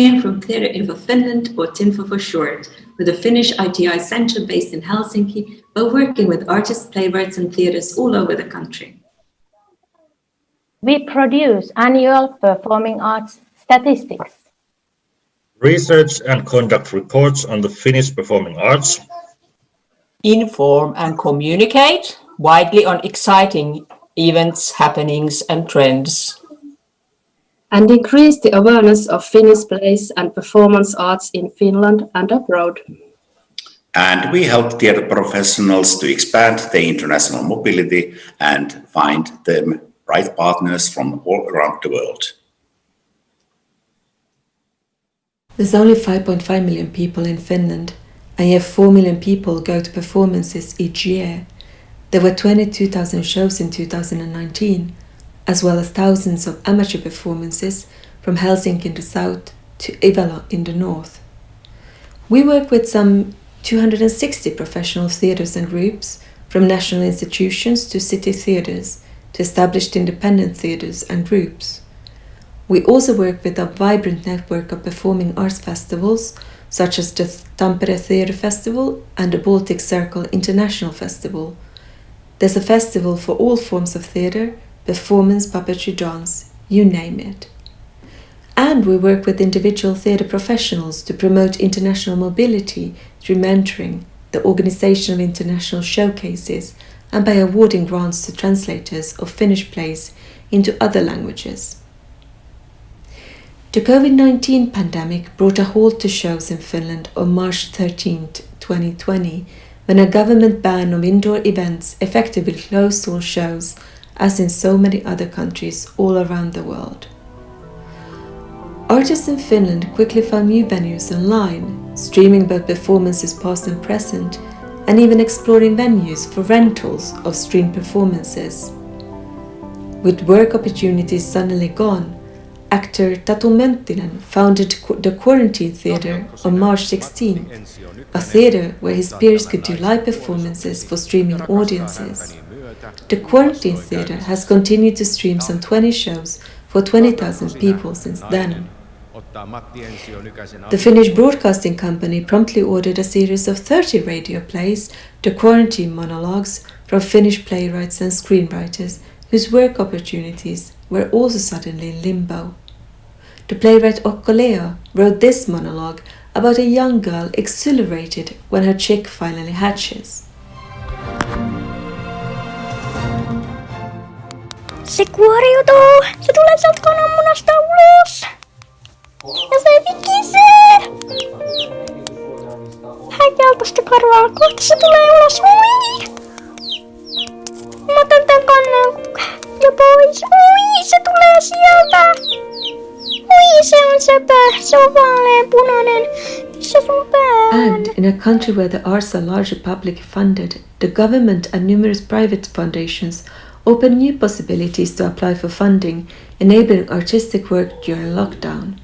in from Theatre Info Finland, or TINFO for short, with a Finnish ITI centre based in Helsinki, while working with artists, playwrights and theatres all over the country. We produce annual performing arts statistics. Research and conduct reports on the Finnish performing arts. Inform and communicate widely on exciting events, happenings and trends. And increase the awareness of Finnish plays and performance arts in Finland and abroad. And we help theatre professionals to expand their international mobility and find them right partners from all around the world. There's only 5.5 million people in Finland, and yet 4 million people go to performances each year. There were 22,000 shows in 2019, as well as thousands of amateur performances from Helsinki in the south to Ivalo in the north. We work with some 260 professional theatres and groups, from national institutions to city theatres, to established independent theatres and groups. We also work with a vibrant network of performing arts festivals, such as the Tampere Theatre Festival and the Baltic Circle International Festival. There's a festival for all forms of theatre, performance, puppetry, dance, you name it. And we work with individual theatre professionals to promote international mobility through mentoring, the organisation of international showcases, and by awarding grants to translators of Finnish plays into other languages. The COVID-19 pandemic brought a halt to shows in Finland on March 13, 2020, when a government ban of indoor events effectively closed all shows, as in so many other countries all around the world. Artists in Finland quickly found new venues online, streaming both performances past and present, and even exploring venues for rentals of streamed performances. With work opportunities suddenly gone, actor Tatu Mönttinen founded the Quarantine Theatre on March 16, a theatre where his peers could do live performances for streaming audiences. The Quarantine Theatre has continued to stream some 20 shows for 20,000 people since then. The Finnish Broadcasting Company promptly ordered a series of 30 radio plays, the Quarantine Monologues, from Finnish playwrights and screenwriters whose work opportunities were also suddenly in limbo. The playwright Okko Leo wrote this monologue about a young girl exhilarated when her chick finally hatches. Se kuoriutuu! Se tulee sieltä kananmunasta ulos! Ja se vikisee! Häkää tosta karvaa, kohta se tulee ulos! Ui! Mä otan tän kannan ja pois! Ui! Se tulee sieltä! Ui! Se on söpö! Se on vaaleanpunainen! Se sun pään! And in a country where the arts are largely publicly funded, the government and numerous private foundations open new possibilities to apply for funding, enabling artistic work during lockdown.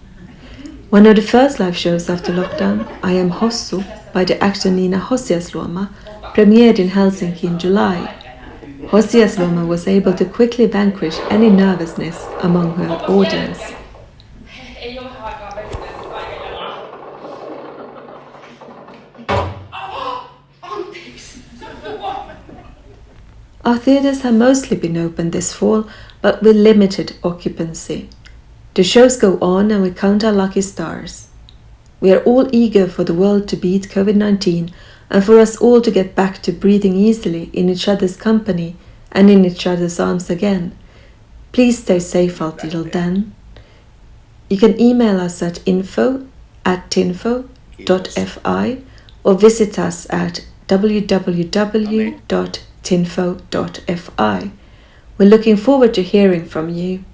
One of the first live shows after lockdown, I Am Hossu, by the actor Nina Hosiasluoma, premiered in Helsinki in July. Hosiasluoma was able to quickly vanquish any nervousness among her audience. Our theatres have mostly been open this fall, but with limited occupancy. The shows go on and we count our lucky stars. We are all eager for the world to beat COVID-19 and for us all to get back to breathing easily in each other's company and in each other's arms again. Please stay safe until then. You can email us at info@tinfo.fi or visit us at www.tinfo.fi. We're looking forward to hearing from you.